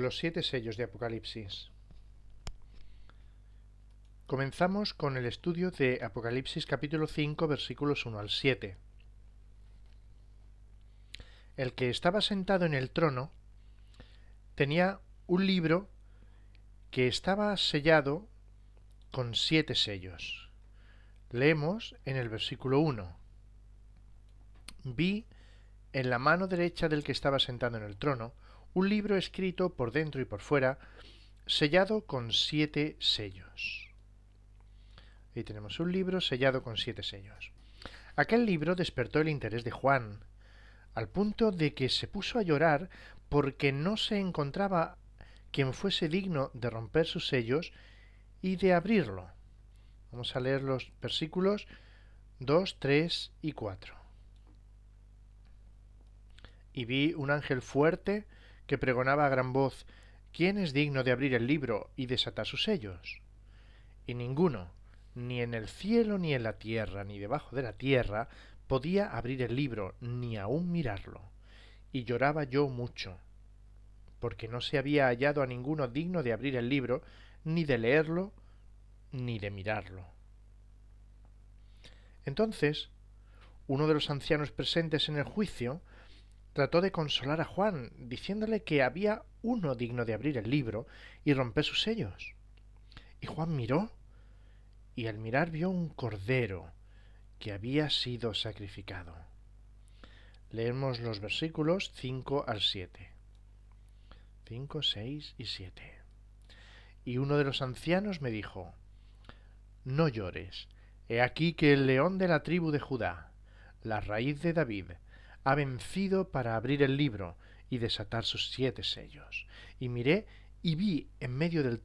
Los 7 sellos de Apocalipsis. Comenzamos con el estudio de Apocalipsis capítulo 5 versículos 1 al 7. El que estaba sentado en el trono tenía un libro que estaba sellado con 7 sellos. Leemos en el versículo 1. Vi en la mano derecha del que estaba sentado en el trono un libro escrito por dentro y por fuera, sellado con 7 sellos. Ahí tenemos un libro sellado con 7 sellos. Aquel libro despertó el interés de Juan, al punto de que se puso a llorar porque no se encontraba quien fuese digno de romper sus sellos y de abrirlo. Vamos a leer los versículos 2, 3 y 4. Y vi un ángel fuerte que pregonaba a gran voz: ¿Quién es digno de abrir el libro y desatar sus sellos? Y ninguno, ni en el cielo, ni en la tierra, ni debajo de la tierra, podía abrir el libro, ni aun mirarlo. Y lloraba yo mucho, porque no se había hallado a ninguno digno de abrir el libro, ni de leerlo, ni de mirarlo. Entonces, uno de los ancianos presentes en el juicio trató de consolar a Juan, diciéndole que había uno digno de abrir el libro y romper sus sellos. Y Juan miró, y al mirar vio un cordero que había sido sacrificado. Leemos los versículos 5 al 7. 5, 6 y 7. Y uno de los ancianos me dijo: No llores, he aquí que el león de la tribu de Judá, la raíz de David, ha vencido para abrir el libro y desatar sus 7 sellos. Y miré y vi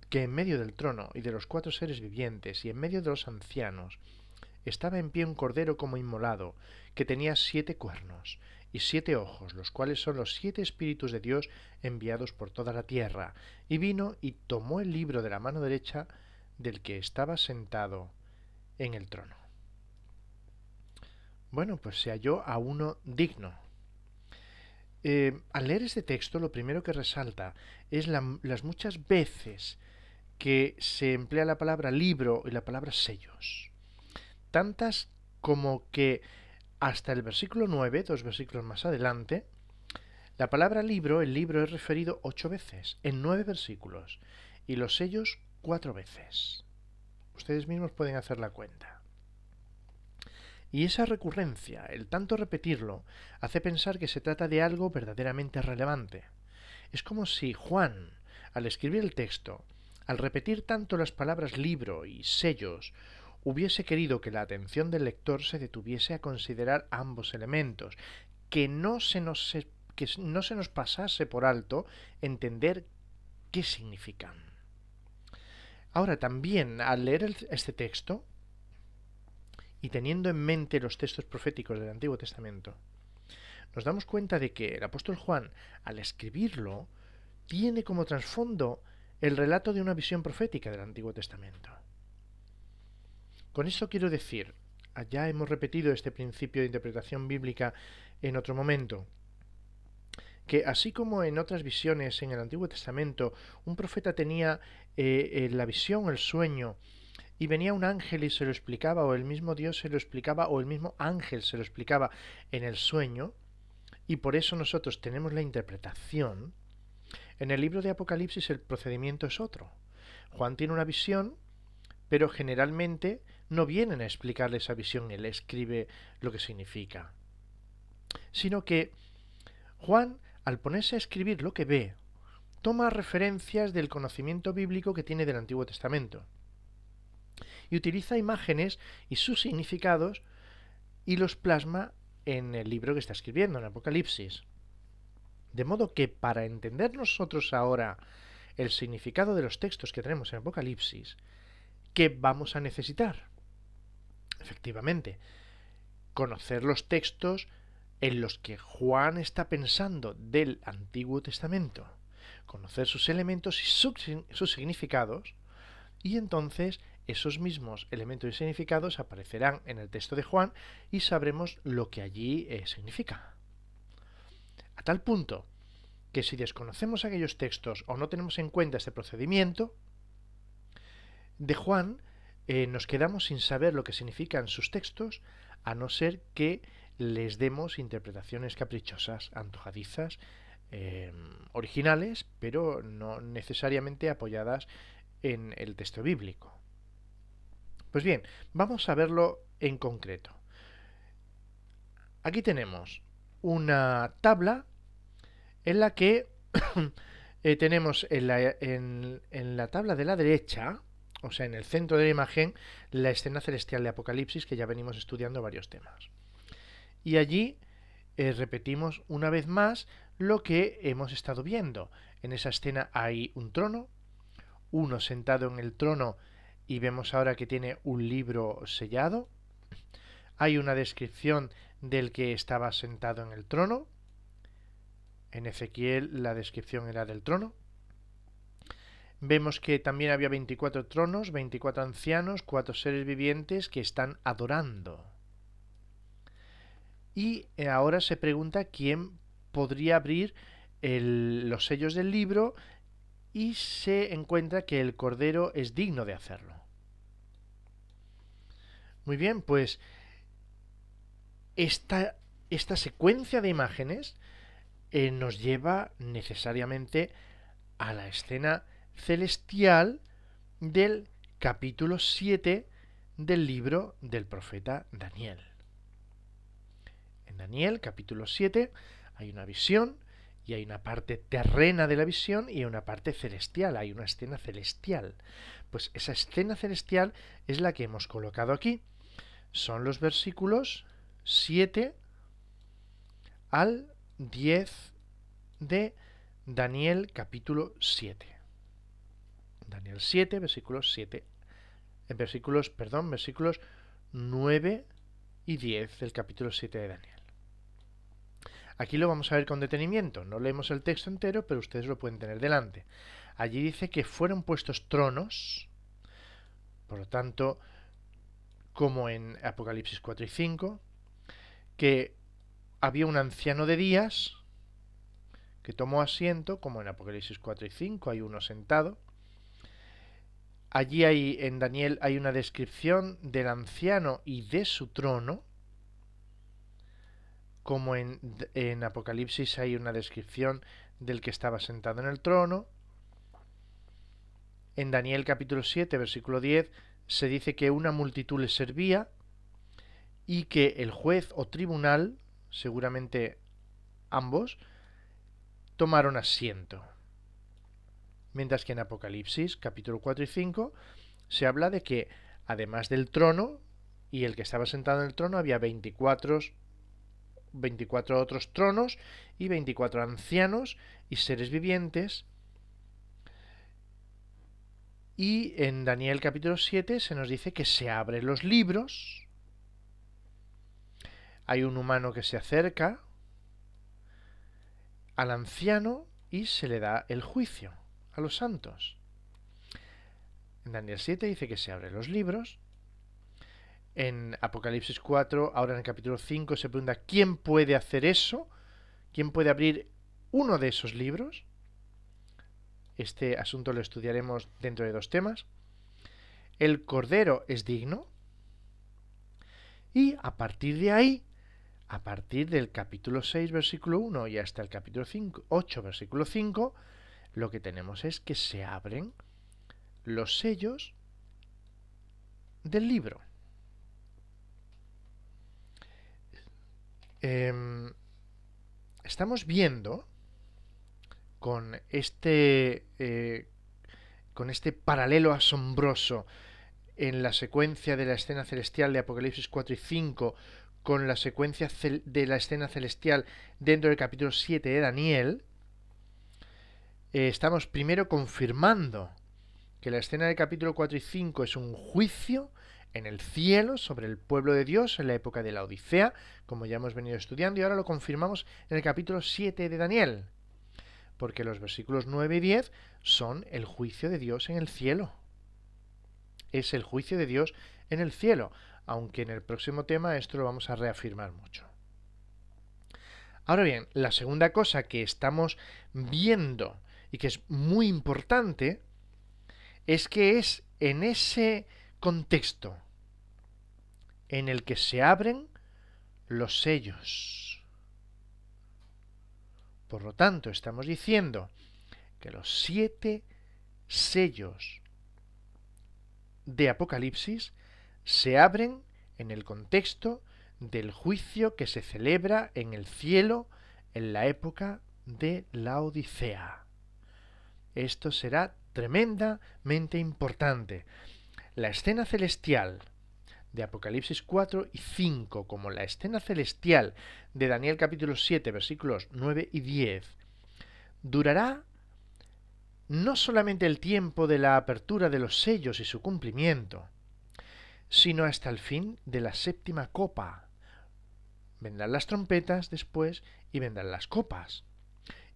que en medio del trono y de los 4 seres vivientes y en medio de los ancianos estaba en pie un cordero como inmolado, que tenía 7 cuernos y 7 ojos, los cuales son los 7 espíritus de Dios enviados por toda la tierra. Y vino y tomó el libro de la mano derecha del que estaba sentado en el trono. Bueno, pues se halló a uno digno. Al leer este texto, lo primero que resalta es las muchas veces que se emplea la palabra libro y la palabra sellos. Tantas como que hasta el versículo 9, 2 versículos más adelante, la palabra libro, el libro es referido 8 veces, en 9 versículos, y los sellos 4 veces. Ustedes mismos pueden hacer la cuenta. Y esa recurrencia, el tanto repetirlo, hace pensar que se trata de algo verdaderamente relevante. Es como si Juan, al escribir el texto, al repetir tanto las palabras libro y sellos, hubiese querido que la atención del lector se detuviese a considerar ambos elementos, que no se nos pasase por alto entender qué significan. Ahora también, al leer este texto, y teniendo en mente los textos proféticos del Antiguo Testamento, nos damos cuenta de que el apóstol Juan, al escribirlo, tiene como trasfondo el relato de una visión profética del Antiguo Testamento. Con esto quiero decir, ya hemos repetido este principio de interpretación bíblica en otro momento, que así como en otras visiones en el Antiguo Testamento un profeta tenía la visión, el sueño, y venía un ángel y se lo explicaba, o el mismo Dios se lo explicaba, o el mismo ángel se lo explicaba en el sueño, y por eso nosotros tenemos la interpretación. En el libro de Apocalipsis el procedimiento es otro. Juan tiene una visión, pero generalmente no vienen a explicarle esa visión, él escribe lo que significa. Sino que Juan, al ponerse a escribir lo que ve, toma referencias del conocimiento bíblico que tiene del Antiguo Testamento y utiliza imágenes y sus significados y los plasma en el libro que está escribiendo, en Apocalipsis. De modo que para entender nosotros ahora el significado de los textos que tenemos en Apocalipsis, ¿qué vamos a necesitar? Efectivamente, conocer los textos en los que Juan está pensando del Antiguo Testamento, conocer sus elementos y sus significados, y entonces esos mismos elementos y significados aparecerán en el texto de Juan y sabremos lo que allí significa. A tal punto que si desconocemos aquellos textos o no tenemos en cuenta este procedimiento de Juan, nos quedamos sin saber lo que significan sus textos, a no ser que les demos interpretaciones caprichosas, antojadizas, originales, pero no necesariamente apoyadas en el texto bíblico. Pues bien, vamos a verlo en concreto. Aquí tenemos una tabla en la que tenemos en la tabla de la derecha, o sea, en el centro de la imagen, la escena celestial de Apocalipsis, que ya venimos estudiando varios temas. Y allí repetimos una vez más lo que hemos estado viendo. En esa escena hay un trono, uno sentado en el trono y vemos ahora que tiene un libro sellado. Hay una descripción del que estaba sentado en el trono. En Ezequiel la descripción era del trono. Vemos que también había 24 tronos, 24 ancianos, 4 seres vivientes que están adorando. Y ahora se pregunta quién podría abrir los sellos del libro, y se encuentra que el Cordero es digno de hacerlo. Muy bien, pues esta secuencia de imágenes nos lleva necesariamente a la escena celestial del capítulo 7 del libro del profeta Daniel. En Daniel, capítulo 7, hay una visión y hay una parte terrena de la visión y una parte celestial, hay una escena celestial. Pues esa escena celestial es la que hemos colocado aquí. Son los versículos 7 al 10 de Daniel capítulo 7. Daniel 7, versículos 9 y 10 del capítulo 7 de Daniel. Aquí lo vamos a ver con detenimiento. No leemos el texto entero, pero ustedes lo pueden tener delante. Allí dice que fueron puestos tronos, por lo tanto, como en Apocalipsis 4 y 5, que había un anciano de días que tomó asiento, como en Apocalipsis 4 y 5, hay uno sentado. Allí en Daniel hay una descripción del anciano y de su trono, como en Apocalipsis hay una descripción del que estaba sentado en el trono. En Daniel capítulo 7, versículo 10, se dice que una multitud le servía y que el juez o tribunal, seguramente ambos, tomaron asiento. Mientras que en Apocalipsis capítulo 4 y 5 se habla de que además del trono y el que estaba sentado en el trono había 24 otros tronos y 24 ancianos y seres vivientes. Y en Daniel capítulo 7 se nos dice que se abren los libros, hay un humano que se acerca al anciano y se le da el juicio a los santos. En Daniel 7 dice que se abren los libros. En Apocalipsis 4, ahora en el capítulo 5, se pregunta ¿quién puede hacer eso? ¿Quién puede abrir uno de esos libros? Este asunto lo estudiaremos dentro de 2 temas. El Cordero es digno. Y a partir de ahí, a partir del capítulo 6, versículo 1 y hasta el capítulo 8, versículo 5, lo que tenemos es que se abren los sellos del libro. Estamos viendo con este paralelo asombroso en la secuencia de la escena celestial de Apocalipsis 4 y 5 con la secuencia de la escena celestial dentro del capítulo 7 de Daniel. Estamos primero confirmando que la escena del capítulo 4 y 5 es un juicio en el cielo sobre el pueblo de Dios en la época de la Odisea, como ya hemos venido estudiando, y ahora lo confirmamos en el capítulo 7 de Daniel, porque los versículos 9 y 10 son el juicio de Dios en el cielo. Es el juicio de Dios en el cielo, aunque en el próximo tema esto lo vamos a reafirmar mucho. Ahora bien, la segunda cosa que estamos viendo y que es muy importante es que es en ese contexto en el que se abren los sellos. Por lo tanto, estamos diciendo que los 7 sellos de Apocalipsis se abren en el contexto del juicio que se celebra en el cielo en la época de la Odisea. Esto será tremendamente importante. La escena celestial de Apocalipsis 4 y 5, como la escena celestial de Daniel capítulo 7, versículos 9 y 10, durará no solamente el tiempo de la apertura de los sellos y su cumplimiento, sino hasta el fin de la séptima copa. Vendrán las trompetas después y vendrán las copas.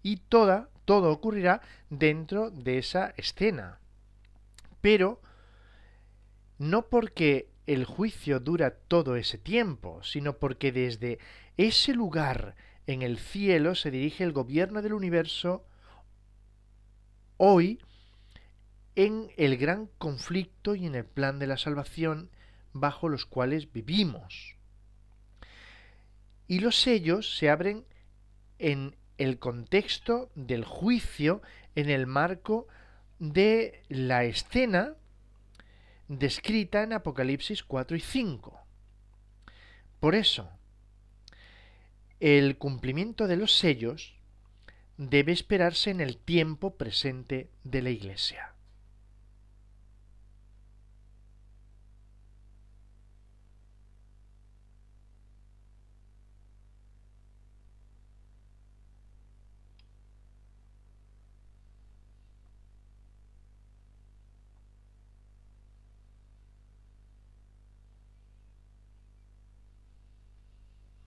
Y todo ocurrirá dentro de esa escena. Pero no porque el juicio dura todo ese tiempo, sino porque desde ese lugar en el cielo se dirige el gobierno del universo hoy en el gran conflicto y en el plan de la salvación bajo los cuales vivimos. Y los sellos se abren en el contexto del juicio, en el marco de la escena descrita en Apocalipsis 4 y 5. Por eso, el cumplimiento de los sellos debe esperarse en el tiempo presente de la Iglesia.